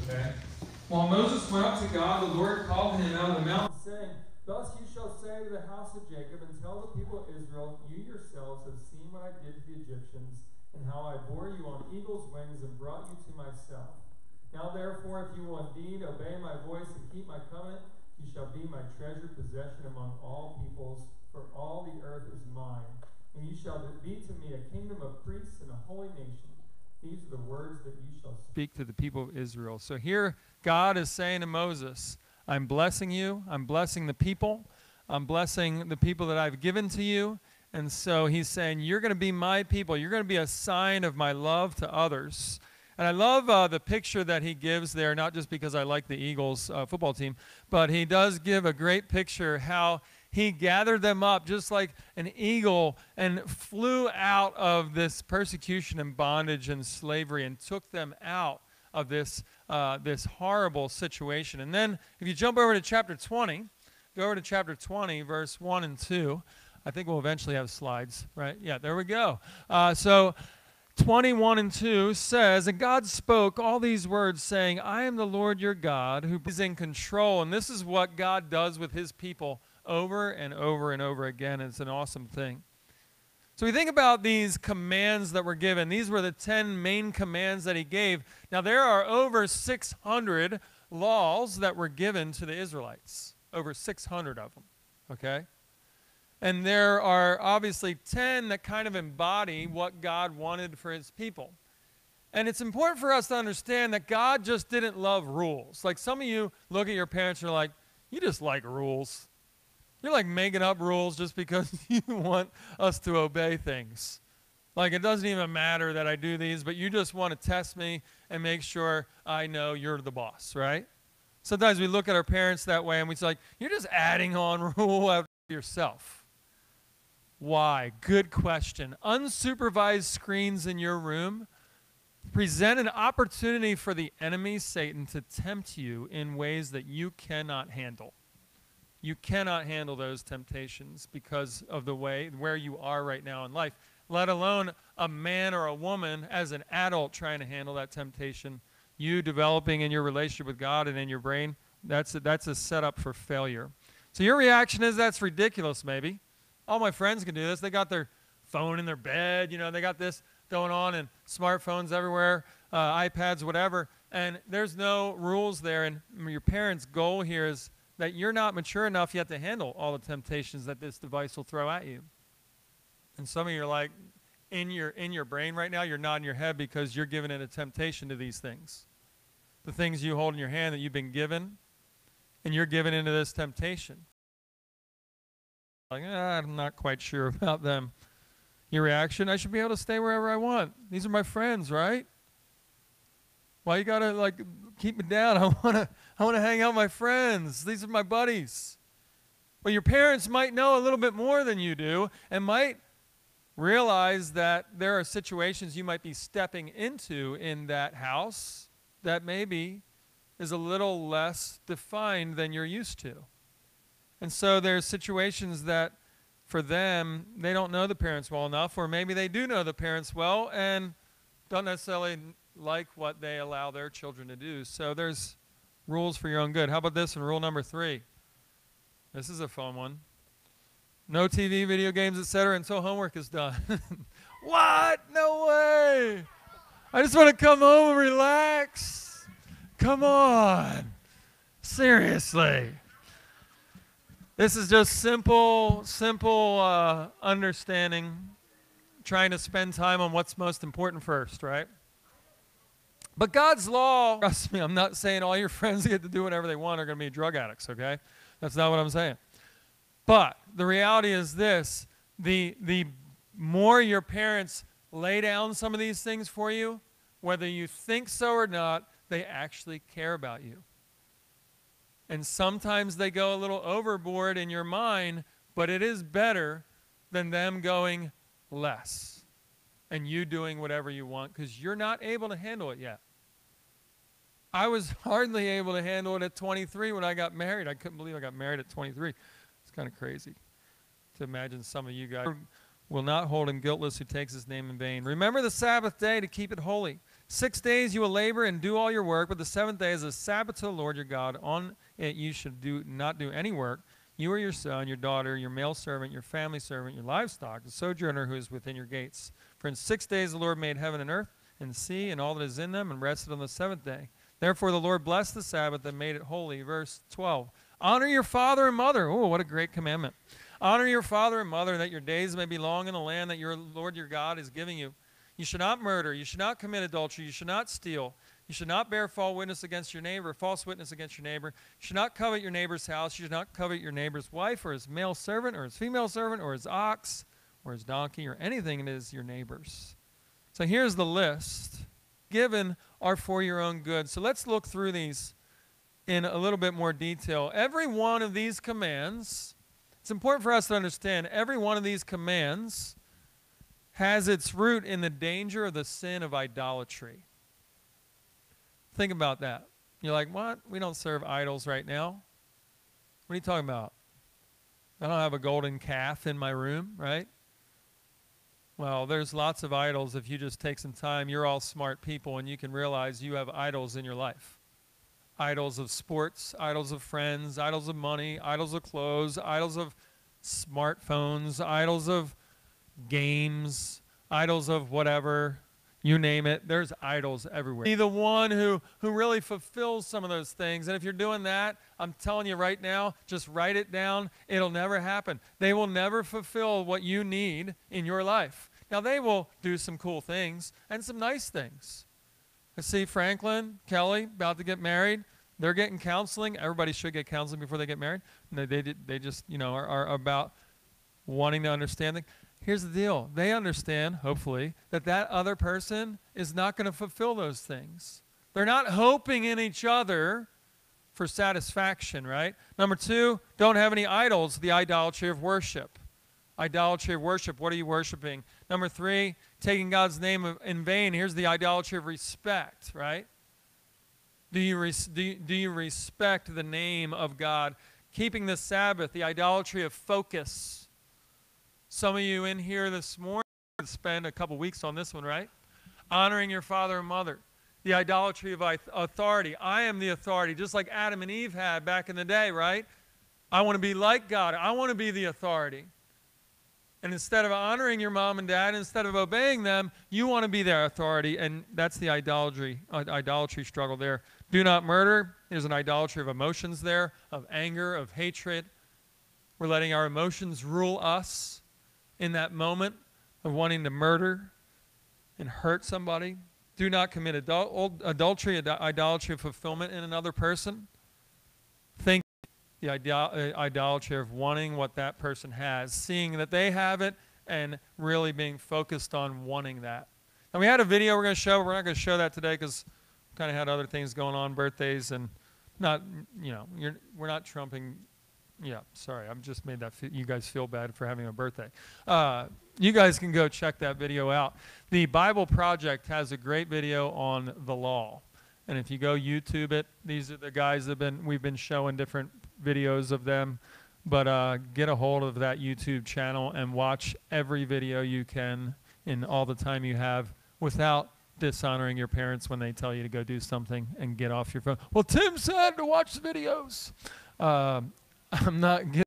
Okay? While Moses went up to God, the Lord called him out of the mountain, saying, Thus you shall say to the house of Jacob, and tell the people of Israel, you yourselves have seen what I did to the Egyptians, and how I bore you on eagle's wings and brought you to myself. Now therefore, if you will indeed obey my voice and keep my covenant, you shall be my treasured possession among all peoples, for all the earth is mine. And you shall be to me a kingdom of priests and a holy nation. These are the words that you shall speak to the people of Israel. So here God is saying to Moses, I'm blessing you. I'm blessing the people. I'm blessing the people that I've given to you. And so he's saying, you're going to be my people. You're going to be a sign of my love to others. And I love the picture that he gives there, not just because I like the Eagles football team, but he does give a great picture how he gathered them up just like an eagle and flew out of this persecution and bondage and slavery and took them out of this horrible situation. And then if you jump over to chapter 20, go over to chapter 20, verse 1 and 2. I think we'll eventually have slides, right? Yeah, there we go. So 21 and 2 says, And God spoke all these words, saying, I am the Lord your God, who is in control. And this is what God does with his people over and over and over again. It's an awesome thing. So we think about these commands that were given. These were the 10 main commands that he gave. Now there are over 600 laws that were given to the Israelites. Over 600 of them, okay? And there are obviously 10 that kind of embody what God wanted for his people. And it's important for us to understand that God just didn't love rules. Like some of you look at your parents and are like, you just like rules. You're like making up rules just because you want us to obey things. Like it doesn't even matter that I do these, but you just want to test me and make sure I know you're the boss, right? Sometimes we look at our parents that way and we say, like, you're just adding on rule out yourself. Why? Good question. Unsupervised screens in your room present an opportunity for the enemy, Satan, to tempt you in ways that you cannot handle. You cannot handle those temptations because of the way where you are right now in life, let alone a man or a woman as an adult trying to handle that temptation. You developing in your relationship with God and in your brain, that's a setup for failure. So your reaction is, that's ridiculous, maybe. All my friends can do this. They got their phone in their bed, they got this going on, and smartphones everywhere, iPads, whatever, and there's no rules there. And your parents' goal here is that you're not mature enough yet to handle all the temptations that this device will throw at you. And some of you are like, in your brain right now, you're nodding your head because you're giving it a temptation to these things. The things you hold in your hand that you've been given, and you're giving into this temptation. Like, I'm not quite sure about them. Your reaction, I should be able to stay wherever I want. These are my friends, right? Why you gotta keep me down? I wanna hang out with my friends. These are my buddies. Well, your parents might know a little bit more than you do and might realize that there are situations you might be stepping into in that house that maybe is a little less defined than you're used to. And so there's situations that for them, they don't know the parents well enough, or maybe they do know the parents well and don't necessarily like what they allow their children to do. So there's rules for your own good. How about this one, rule number 3? This is a fun one. No TV, video games, etc. until homework is done. What? No way. I just want to come home and relax. Come on. Seriously. This is just simple understanding, trying to spend time on what's most important first, right? But God's law, trust me, I'm not saying all your friends get to do whatever they want are going to be drug addicts, okay? That's not what I'm saying. But the reality is this, the more your parents lay down some of these things for you, whether you think so or not, they actually care about you. And sometimes they go a little overboard in your mind, but it is better than them going less and you doing whatever you want because you're not able to handle it yet. I was hardly able to handle it at 23 when I got married. I couldn't believe I got married at 23. It's kind of crazy to imagine some of you guys will not hold him guiltless who takes his name in vain. Remember the Sabbath day to keep it holy. 6 days you will labor and do all your work, but the seventh day is a Sabbath to the Lord your God. On it you should not do any work. You or your son, your daughter, your male servant, your family servant, your livestock, the sojourner who is within your gates. For in 6 days the Lord made heaven and earth and the sea and all that is in them, and rested on the seventh day. Therefore the Lord blessed the Sabbath and made it holy. Verse 12. Honor your father and mother. Oh, what a great commandment. Honor your father and mother, that your days may be long in the land that your Lord your God is giving you. You should not murder. You should not commit adultery. You should not steal. You should not bear false witness against your neighbor, false witness against your neighbor. You should not covet your neighbor's house. You should not covet your neighbor's wife or his male servant or his female servant or his ox or his donkey or anything that is your neighbor's. So here's the list. Given are for your own good. So let's look through these in a little bit more detail. Every one of these commands, it's important for us to understand, every one of these commands has its root in the danger of the sin of idolatry. Think about that. You're like, what? We don't serve idols right now. What are you talking about? I don't have a golden calf in my room, right? Well, there's lots of idols. If you just take some time, you're all smart people, and you can realize you have idols in your life. Idols of sports, idols of friends, idols of money, idols of clothes, idols of smartphones, idols of games, idols of whatever, you name it. There's idols everywhere. Be the one who really fulfills some of those things. And if you're doing that, I'm telling you right now, just write it down. It'll never happen. They will never fulfill what you need in your life. Now, they will do some cool things and some nice things. I see Franklin, Kelly, about to get married. They're getting counseling. Everybody should get counseling before they get married. They just, are about wanting to understand things. Here's the deal. They understand, hopefully, that other person is not going to fulfill those things. They're not hoping in each other for satisfaction, right? Number 2, don't have any idols, the idolatry of worship. Idolatry of worship, what are you worshiping? Number 3, taking God's name in vain. Here's the idolatry of respect, right? Do you respect the name of God? Keeping the Sabbath, the idolatry of focus. Some of you in here this morning spend a couple weeks on this one, right? Honoring your father and mother. The idolatry of authority. I am the authority, just like Adam and Eve had back in the day, right? I want to be like God. I want to be the authority. And instead of honoring your mom and dad, instead of obeying them, you want to be their authority, and that's the idolatry struggle there. Do not murder. There's an idolatry of emotions there, of anger, of hatred. We're letting our emotions rule us in that moment of wanting to murder and hurt somebody. Do not commit adultery, idolatry of fulfillment in another person. Think the idolatry of wanting what that person has, seeing that they have it, and really being focused on wanting that. And we had a video we're going to show. We're not going to show that today because we kind of had other things going on, birthdays, and we're not trumping. Yeah, sorry, I've just made you guys feel bad for having a birthday. You guys can go check that video out. The Bible Project has a great video on the law. And if you go YouTube it, these are the guys we've been showing different videos of them. But get a hold of that YouTube channel and watch every video you can in all the time you have without dishonoring your parents when they tell you to go do something and get off your phone. Well, Tim said to watch the videos. I'm not getting